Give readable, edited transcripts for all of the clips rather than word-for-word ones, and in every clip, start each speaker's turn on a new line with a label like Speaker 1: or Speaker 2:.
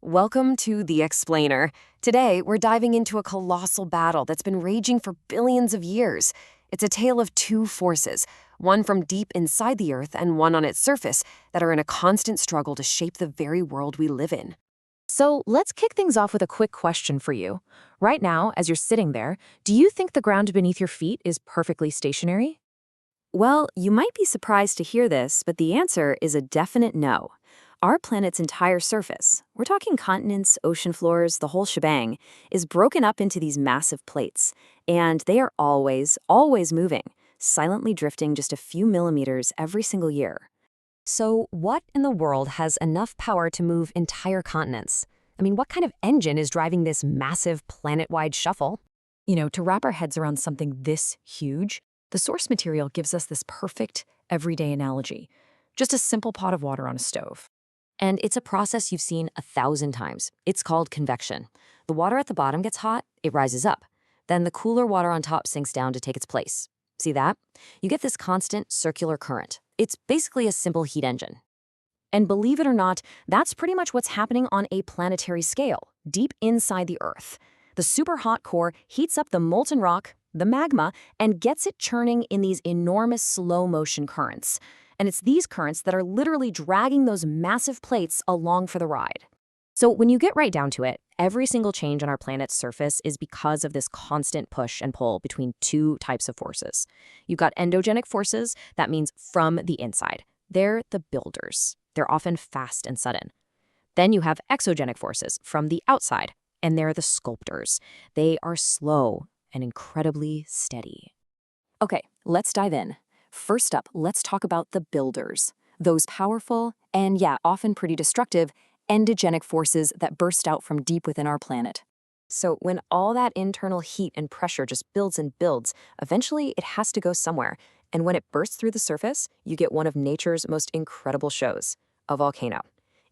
Speaker 1: Welcome to The Explainer. Today, we're diving into a colossal battle that's been raging for billions of years. It's a tale of two forces, one from deep inside the Earth and one on its surface, that are in a constant struggle to shape the very world we live in.
Speaker 2: So let's kick things off with a quick question for you. Right now, as you're sitting there, do you think the ground beneath your feet is perfectly stationary?
Speaker 1: Well, you might be surprised to hear this, but the answer is a definite no. Our planet's entire surface, we're talking continents, ocean floors, the whole shebang, is broken up into these massive plates. And they are always moving, silently drifting just a few millimeters every single year.
Speaker 2: So what in the world has enough power to move entire continents? I mean, what kind of engine is driving this massive planet-wide shuffle? To wrap our heads around something this huge, the source material gives us this perfect, everyday analogy. Just a simple pot of water on a stove.
Speaker 1: And it's a process you've seen 1,000 times. It's called convection. The water at the bottom gets hot, it rises up. Then the cooler water on top sinks down to take its place. See that? You get this constant circular current. It's basically a simple heat engine. And believe it or not, that's pretty much what's happening on a planetary scale, deep inside the Earth. The super hot core heats up the molten rock, the magma, and gets it churning in these enormous slow-motion currents. And it's these currents that are literally dragging those massive plates along for the ride.
Speaker 2: So when you get right down to it, every single change on our planet's surface is because of this constant push and pull between two types of forces. You've got endogenic forces, that means from the inside. They're the builders. They're often fast and sudden. Then you have exogenic forces from the outside, and they're the sculptors. They are slow and incredibly steady. Okay, let's dive in. First up, let's talk about the builders. Those powerful and, often pretty destructive endogenic forces that burst out from deep within our planet. So when all that internal heat and pressure just builds and builds, eventually it has to go somewhere. And when it bursts through the surface, you get one of nature's most incredible shows, a volcano.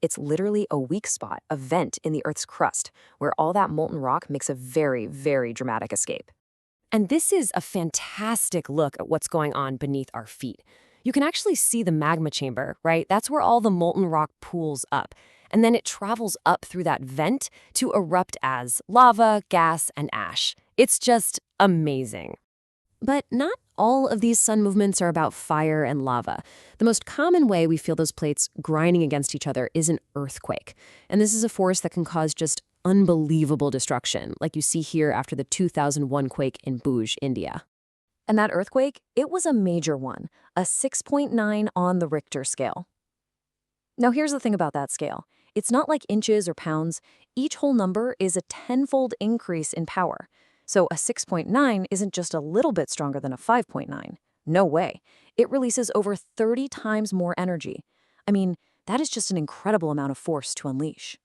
Speaker 2: It's literally a weak spot, a vent in the Earth's crust, where all that molten rock makes a very, very dramatic escape. And this is a fantastic look at what's going on beneath our feet. You can actually see the magma chamber, right? That's where all the molten rock pools up. And then it travels up through that vent to erupt as lava, gas, and ash. It's just amazing. But not all of these sun movements are about fire and lava. The most common way we feel those plates grinding against each other is an earthquake. And this is a force that can cause just unbelievable destruction, like you see here after the 2001 quake in Bhuj, India. And that earthquake, it was a major one, a 6.9 on the Richter scale. Now here's the thing about that scale. It's not like inches or pounds. Each whole number is a tenfold increase in power. So a 6.9 isn't just a little bit stronger than a 5.9. No way. It releases over 30 times more energy. I mean, that is just an incredible amount of force to unleash.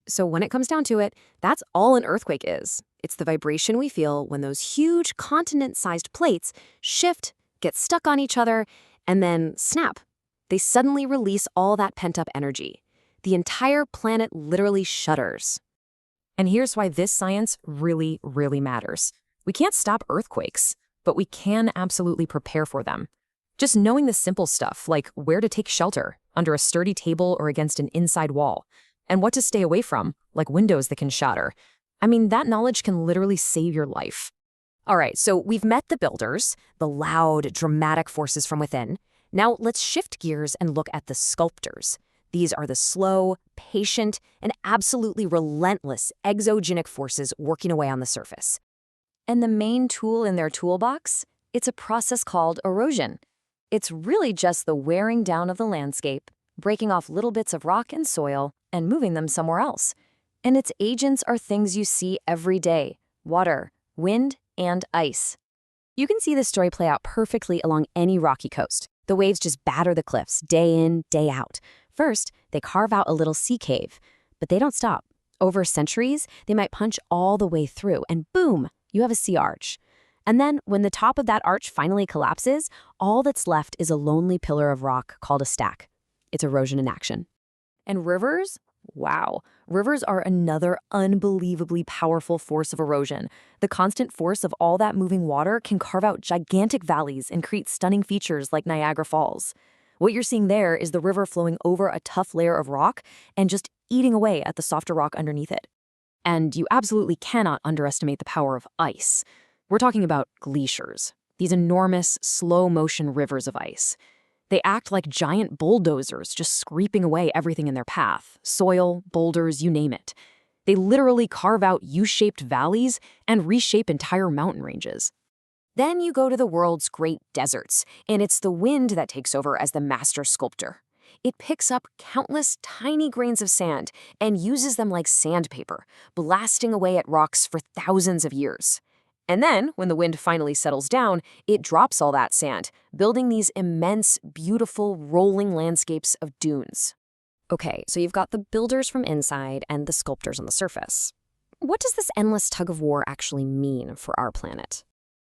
Speaker 2: So when it comes down to it, that's all an earthquake is. It's the vibration we feel when those huge continent-sized plates shift, get stuck on each other, and then snap. They suddenly release all that pent-up energy. The entire planet literally shudders. And here's why this science really, really matters. We can't stop earthquakes, but we can absolutely prepare for them. Just knowing the simple stuff, like where to take shelter, under a sturdy table or against an inside wall, and what to stay away from, like windows that can shatter. I mean, that knowledge can literally save your life. All right, so we've met the builders, the loud, dramatic forces from within. Now let's shift gears and look at the sculptors. These are the slow, patient, and absolutely relentless exogenic forces working away on the surface. And the main tool in their toolbox? It's a process called erosion. It's really just the wearing down of the landscape, breaking off little bits of rock and soil, and moving them somewhere else. And its agents are things you see every day: water, wind, and ice. You can see this story play out perfectly along any rocky coast. The waves just batter the cliffs day in, day out. First, they carve out a little sea cave, but they don't stop. Over centuries, they might punch all the way through, and boom, you have a sea arch. And then, when the top of that arch finally collapses, all that's left is a lonely pillar of rock called a stack. It's erosion in action. And rivers? Wow. Rivers are another unbelievably powerful force of erosion. The constant force of all that moving water can carve out gigantic valleys and create stunning features like Niagara Falls. What you're seeing there is the river flowing over a tough layer of rock and just eating away at the softer rock underneath it. And you absolutely cannot underestimate the power of ice. We're talking about glaciers, these enormous, slow-motion rivers of ice. They act like giant bulldozers, just scraping away everything in their path, soil, boulders, you name it. They literally carve out U-shaped valleys and reshape entire mountain ranges. Then you go to the world's great deserts, and it's the wind that takes over as the master sculptor. It picks up countless tiny grains of sand and uses them like sandpaper, blasting away at rocks for thousands of years. And then, when the wind finally settles down, it drops all that sand, building these immense, beautiful, rolling landscapes of dunes. Okay, so you've got the builders from inside and the sculptors on the surface. What does this endless tug of war actually mean for our planet?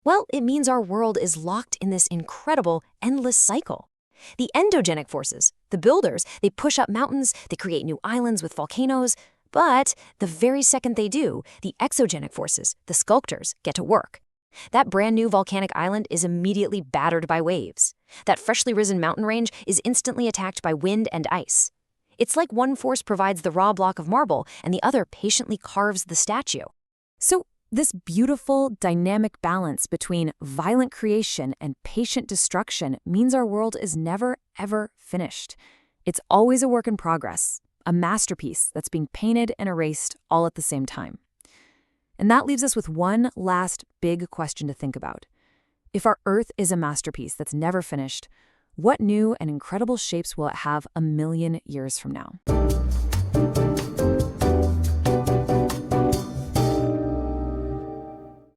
Speaker 2: Well, it means our world is locked in this incredible, endless cycle. The endogenic forces, the builders, they push up mountains, they create new islands with volcanoes, but the very second they do, the exogenic forces, the sculptors, get to work. That brand new volcanic island is immediately battered by waves. That freshly risen mountain range is instantly attacked by wind and ice. It's like one force provides the raw block of marble and the other patiently carves the statue. So this beautiful, dynamic balance between violent creation and patient destruction means our world is never, ever finished. It's always a work in progress, a masterpiece that's being painted and erased all at the same time. And that leaves us with one last big question to think about. If our Earth is a masterpiece that's never finished, what new and incredible shapes will it have 1,000,000 years from now?